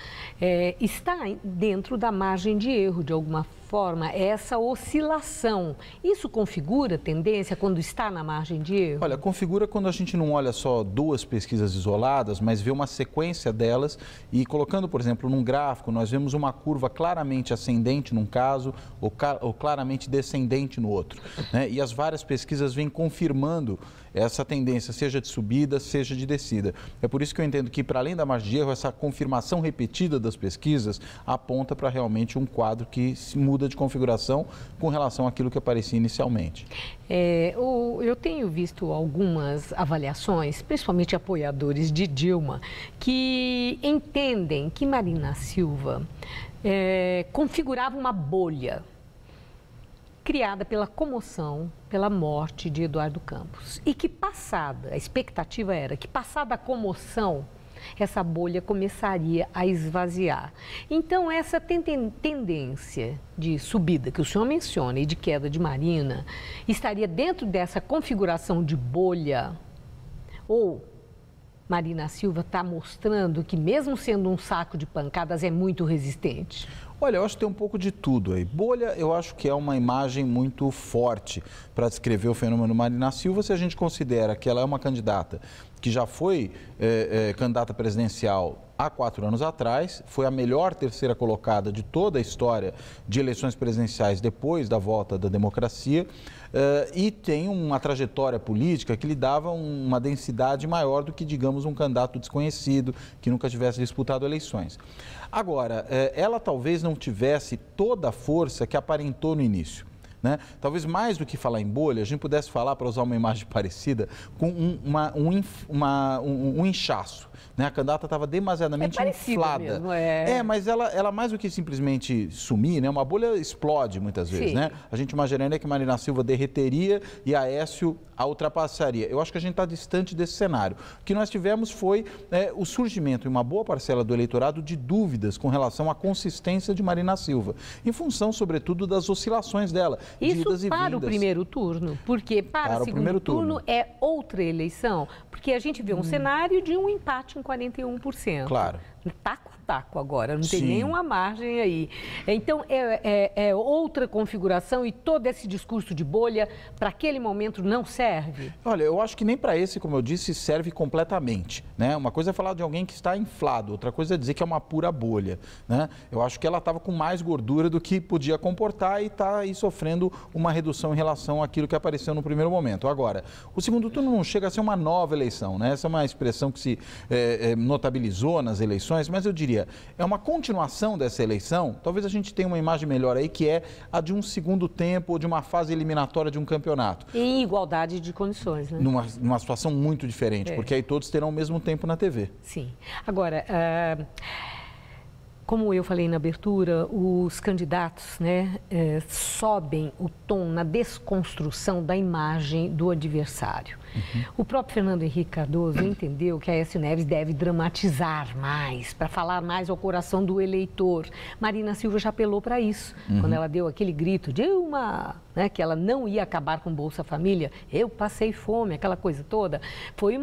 está dentro da margem de erro, de alguma forma, essa oscilação. Isso configura tendência quando está na margem de erro? Olha, configura quando a gente não olha só duas pesquisas isoladas, mas vê uma sequência delas e colocando, por exemplo, num gráfico, nós vemos uma curva claramente ascendente num caso ou claramente descendente no outro, né? E as várias pesquisas vêm confirmando essa tendência, seja de subida, seja de descida. É por isso que eu entendo que, para além da margem de erro, essa confirmação repetida das pesquisas aponta para realmente um quadro que se muda de configuração com relação àquilo que aparecia inicialmente. Eu tenho visto algumas avaliações, principalmente apoiadores de Dilma, que entendem que Marina Silva configurava uma bolha criada pela comoção, pela morte de Eduardo Campos. E que a expectativa era que passada a comoção, essa bolha começaria a esvaziar. Então, essa tendência de subida que o senhor menciona e de queda de Marina, estaria dentro dessa configuração de bolha? Ou Marina Silva está mostrando que, mesmo sendo um saco de pancadas, é muito resistente? Olha, eu acho que tem um pouco de tudo aí. Bolha, eu acho que é uma imagem muito forte para descrever o fenômeno Marina Silva, se a gente considera que ela é uma candidata que já foi candidata presidencial há 4 anos atrás, foi a melhor terceira colocada de toda a história de eleições presidenciais depois da volta da democracia, e tem uma trajetória política que lhe dava uma densidade maior do que, digamos, um candidato desconhecido que nunca tivesse disputado eleições. Agora, ela talvez não tivesse toda a força que aparentou no início, né? Talvez mais do que falar em bolha, a gente pudesse falar, para usar uma imagem parecida, com um inchaço. Né? A candidata estava demasiadamente inflada. Mesmo, mas ela mais do que simplesmente sumir, né? Uma bolha explode muitas vezes. Né? A gente imaginaria que Marina Silva derreteria e Aécio a ultrapassaria. Eu acho que a gente está distante desse cenário. O que nós tivemos foi o surgimento em uma boa parcela do eleitorado de dúvidas com relação à consistência de Marina Silva, em função, sobretudo, das oscilações dela. Isso para o primeiro turno, porque para o segundo turno é outra eleição, porque a gente vê um cenário de um empate em 41%. Claro. Taco a taco agora, não tem nenhuma margem aí. Então, é outra configuração e todo esse discurso de bolha, para aquele momento, não serve? Olha, eu acho que nem para esse, como eu disse, serve completamente. Né? Uma coisa é falar de alguém que está inflado, outra coisa é dizer que é uma pura bolha. Né? Eu acho que ela estava com mais gordura do que podia comportar e está aí sofrendo uma redução em relação àquilo que apareceu no primeiro momento. Agora, o segundo turno não chega a ser uma nova eleição, né? Essa é uma expressão que se notabilizou nas eleições, mas eu diria, é uma continuação dessa eleição. Talvez a gente tenha uma imagem melhor aí, que é a de um segundo tempo ou de uma fase eliminatória de um campeonato. Em igualdade de condições, né? Numa situação muito diferente, porque aí todos terão o mesmo tempo na TV. Sim. Agora, como eu falei na abertura, os candidatos, né, sobem o tom na desconstrução da imagem do adversário. O próprio Fernando Henrique Cardoso entendeu que a Aécio Neves deve dramatizar mais, para falar mais ao coração do eleitor. Marina Silva já apelou para isso, quando ela deu aquele grito de né, que ela não ia acabar com Bolsa Família. Eu passei fome, aquela coisa toda. Foi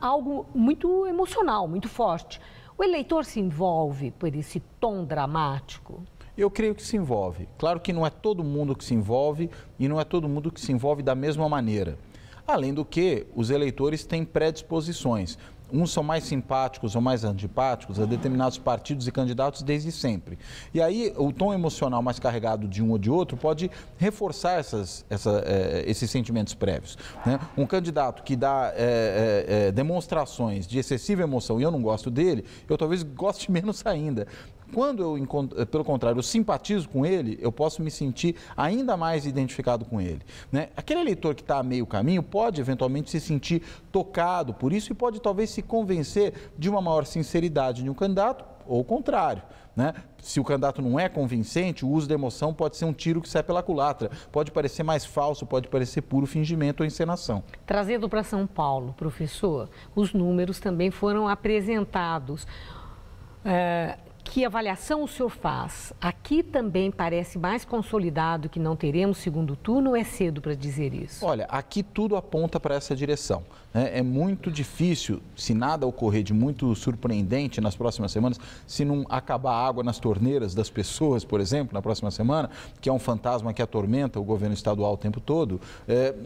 algo muito emocional, muito forte. O eleitor se envolve por esse tom dramático? Eu creio que se envolve. Claro que não é todo mundo que se envolve e não é todo mundo que se envolve da mesma maneira. Além do que, os eleitores têm predisposições. Uns são mais simpáticos ou mais antipáticos a determinados partidos e candidatos desde sempre. E aí, o tom emocional mais carregado de um ou de outro pode reforçar esses sentimentos prévios. Né? Um candidato que dá demonstrações de excessiva emoção e eu não gosto dele, eu talvez goste menos ainda. quando eu, pelo contrário, eu simpatizo com ele, eu posso me sentir ainda mais identificado com ele, né? Aquele eleitor que está a meio caminho pode eventualmente se sentir tocado por isso e pode talvez se convencer de uma maior sinceridade de um candidato ou o contrário, né? Se o candidato não é convincente, o uso da emoção pode ser um tiro que sai pela culatra, pode parecer mais falso, pode parecer puro fingimento ou encenação. Trazendo para São Paulo, professor, os números também foram apresentados. Que avaliação o senhor faz? Aqui também parece mais consolidado que não teremos segundo turno ou é cedo para dizer isso? Olha, aqui tudo aponta para essa direção, né? É muito difícil, se nada ocorrer de muito surpreendente nas próximas semanas, se não acabar a água nas torneiras das pessoas, por exemplo, na próxima semana, que é um fantasma que atormenta o governo estadual o tempo todo,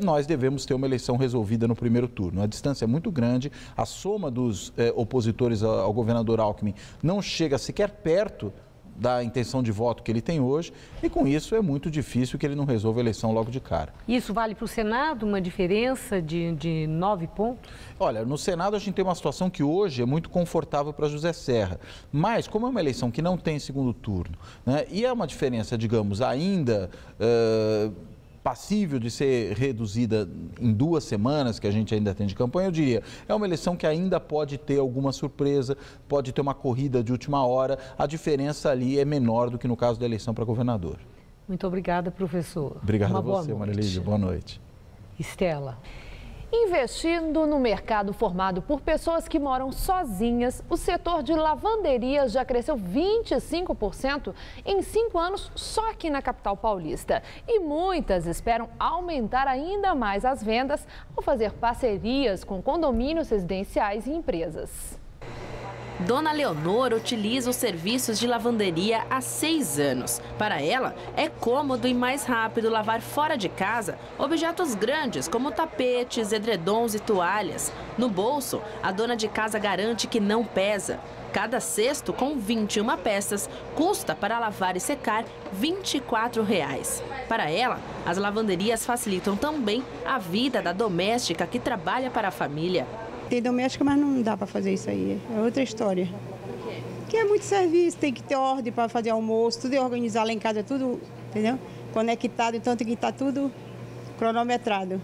nós devemos ter uma eleição resolvida no primeiro turno. A distância é muito grande, a soma dos opositores ao governador Alckmin não chega sequer perto da intenção de voto que ele tem hoje e com isso é muito difícil que ele não resolva a eleição logo de cara. Isso vale para o Senado, uma diferença de 9 pontos? Olha, no Senado a gente tem uma situação que hoje é muito confortável para José Serra, mas como é uma eleição que não tem segundo turno, né, e é uma diferença, digamos, ainda passível de ser reduzida em 2 semanas, que a gente ainda tem de campanha, eu diria, é uma eleição que ainda pode ter alguma surpresa, pode ter uma corrida de última hora, a diferença ali é menor do que no caso da eleição para governador. Muito obrigada, professor. Obrigado a você, Marilise. Boa noite. Estela. Investindo no mercado formado por pessoas que moram sozinhas, o setor de lavanderias já cresceu 25% em 5 anos só aqui na capital paulista. E muitas esperam aumentar ainda mais as vendas ao fazer parcerias com condomínios residenciais e empresas. Dona Leonor utiliza os serviços de lavanderia há 6 anos. Para ela, é cômodo e mais rápido lavar fora de casa objetos grandes como tapetes, edredons e toalhas. No bolso, a dona de casa garante que não pesa. Cada cesto, com 21 peças, custa para lavar e secar R$ 24,00. Para ela, as lavanderias facilitam também a vida da doméstica que trabalha para a família. Tem doméstica, mas não dá para fazer isso aí. É outra história. Por quê? Porque é muito serviço, tem que ter ordem para fazer almoço, tudo é organizar lá em casa, tudo, entendeu? Conectado, então tem que estar tudo cronometrado.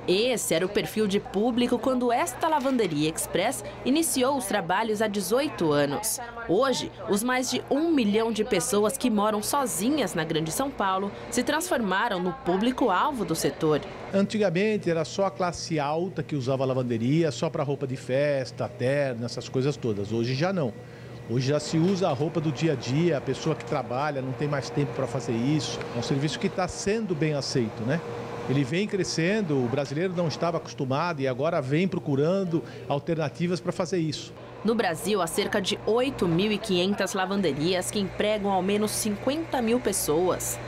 Esse era o perfil de público quando esta lavanderia express iniciou os trabalhos há 18 anos. Hoje, os mais de 1 milhão de pessoas que moram sozinhas na Grande São Paulo se transformaram no público-alvo do setor. Antigamente era só a classe alta que usava lavanderia, só para roupa de festa, terno, essas coisas todas. Hoje já não. Hoje já se usa a roupa do dia a dia, a pessoa que trabalha não tem mais tempo para fazer isso. É um serviço que está sendo bem aceito, né? Ele vem crescendo, o brasileiro não estava acostumado e agora vem procurando alternativas para fazer isso. No Brasil, há cerca de 8.500 lavanderias que empregam ao menos 50 mil pessoas.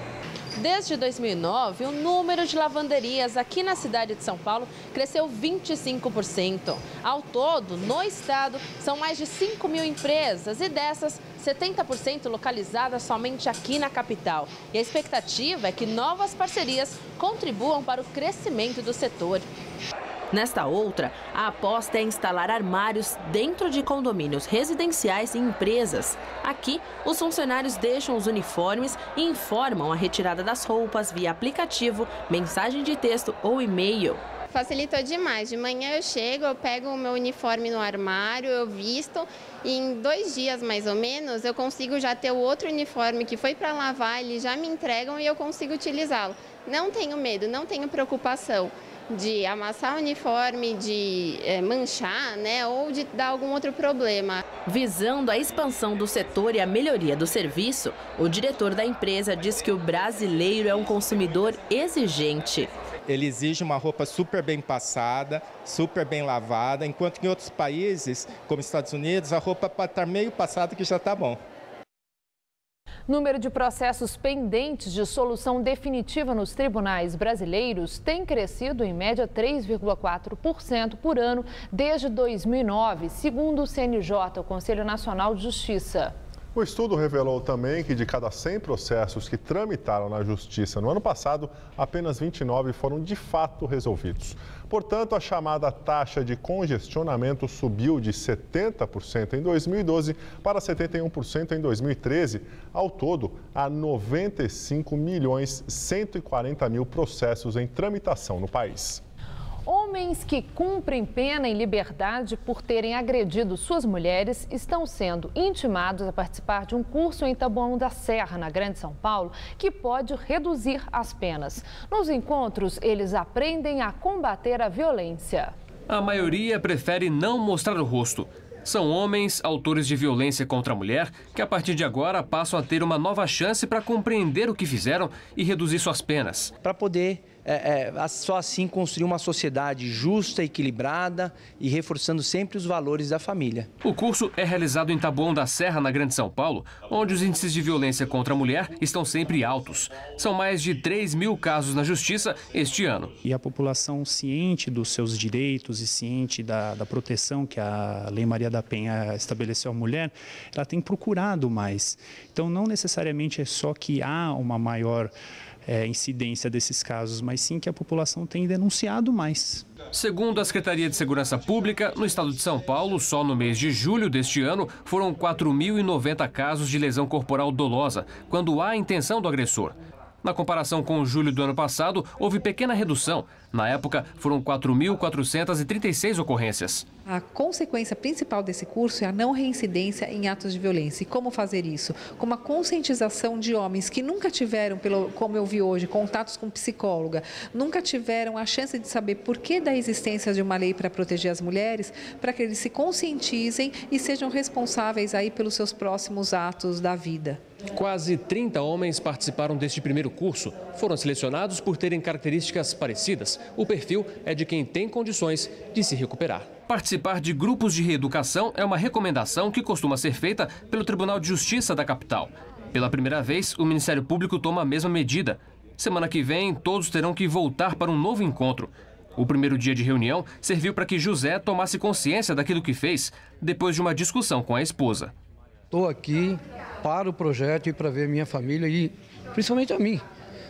Desde 2009, o número de lavanderias aqui na cidade de São Paulo cresceu 25%. Ao todo, no estado, são mais de 5 mil empresas e dessas, 70% localizadas somente aqui na capital. E a expectativa é que novas parcerias contribuam para o crescimento do setor. Nesta outra, a aposta é instalar armários dentro de condomínios residenciais e empresas. Aqui, os funcionários deixam os uniformes e informam a retirada das roupas via aplicativo, mensagem de texto ou e-mail. Facilitou demais. De manhã eu chego, eu pego o meu uniforme no armário, eu visto e em 2 dias mais ou menos eu consigo já ter o outro uniforme que foi para lavar, eles já me entregam e eu consigo utilizá-lo. Não tenho medo, não tenho preocupação de amassar o uniforme, de manchar, né, ou de dar algum outro problema. Visando a expansão do setor e a melhoria do serviço, o diretor da empresa diz que o brasileiro é um consumidor exigente. Ele exige uma roupa super bem passada, super bem lavada, enquanto que em outros países, como Estados Unidos, a roupa pode estar meio passada que já está bom. Número de processos pendentes de solução definitiva nos tribunais brasileiros tem crescido em média 3,4% por ano desde 2009, segundo o CNJ, o Conselho Nacional de Justiça. O estudo revelou também que de cada 100 processos que tramitaram na Justiça no ano passado, apenas 29 foram de fato resolvidos. Portanto, a chamada taxa de congestionamento subiu de 70% em 2012 para 71% em 2013. Ao todo, há 95.140.000 processos em tramitação no país. Homens que cumprem pena em liberdade por terem agredido suas mulheres estão sendo intimados a participar de um curso em Taboão da Serra, na Grande São Paulo, que pode reduzir as penas. Nos encontros, eles aprendem a combater a violência. A maioria prefere não mostrar o rosto. São homens autores de violência contra a mulher que, a partir de agora, passam a ter uma nova chance para compreender o que fizeram e reduzir suas penas. Para poder só assim construir uma sociedade justa, equilibrada e reforçando sempre os valores da família. O curso é realizado em Taboão da Serra, na Grande São Paulo, onde os índices de violência contra a mulher estão sempre altos. São mais de 3.000 casos na justiça este ano. E a população ciente dos seus direitos e ciente da proteção que a Lei Maria da Penha estabeleceu à mulher, ela tem procurado mais. Então, não necessariamente é só que há uma maior incidência desses casos, mas sim que a população tem denunciado mais. Segundo a Secretaria de Segurança Pública, no estado de São Paulo, só no mês de julho deste ano, foram 4.090 casos de lesão corporal dolosa, quando há intenção do agressor. Na comparação com julho do ano passado, houve pequena redução. Na época, foram 4.436 ocorrências. A consequência principal desse curso é a não reincidência em atos de violência. E como fazer isso? Com uma conscientização de homens que nunca tiveram, como eu vi hoje, contatos com psicóloga, nunca tiveram a chance de saber por que da existência de uma lei para proteger as mulheres, para que eles se conscientizem e sejam responsáveis aí pelos seus próximos atos da vida. Quase 30 homens participaram deste primeiro curso. Foram selecionados por terem características parecidas. O perfil é de quem tem condições de se recuperar. Participar de grupos de reeducação é uma recomendação que costuma ser feita pelo Tribunal de Justiça da capital. Pela primeira vez, o Ministério Público toma a mesma medida. Semana que vem, todos terão que voltar para um novo encontro. O primeiro dia de reunião serviu para que José tomasse consciência daquilo que fez, depois de uma discussão com a esposa. Estou aqui para o projeto e para ver minha família e principalmente a mim,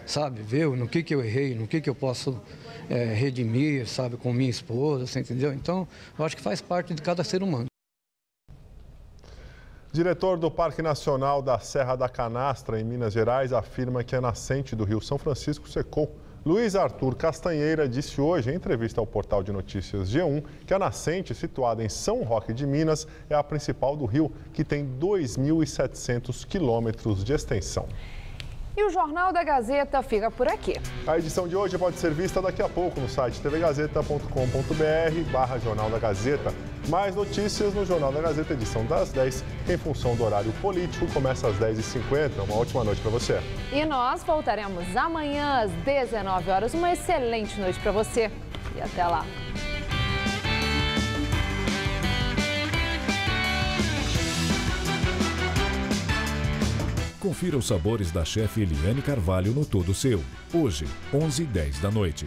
sabe? Ver no que eu errei, no que eu posso redimir, sabe? Com minha esposa, você entendeu? Então, eu acho que faz parte de cada ser humano. Diretor do Parque Nacional da Serra da Canastra, em Minas Gerais, afirma que a nascente do Rio São Francisco secou. Luiz Arthur Castanheira disse hoje, em entrevista ao portal de notícias G1, que a nascente, situada em São Roque de Minas, é a principal do rio, que tem 2.700 quilômetros de extensão. E o Jornal da Gazeta fica por aqui. A edição de hoje pode ser vista daqui a pouco no site tvgazeta.com.br/Jornal da Gazeta. Mais notícias no Jornal da Gazeta, edição das 10, que em função do horário político começa às 10h50. Uma ótima noite para você. E nós voltaremos amanhã às 19 horas. Uma excelente noite para você e até lá. Confira os sabores da chefe Eliane Carvalho no Todo Seu. Hoje, 11h10 da noite.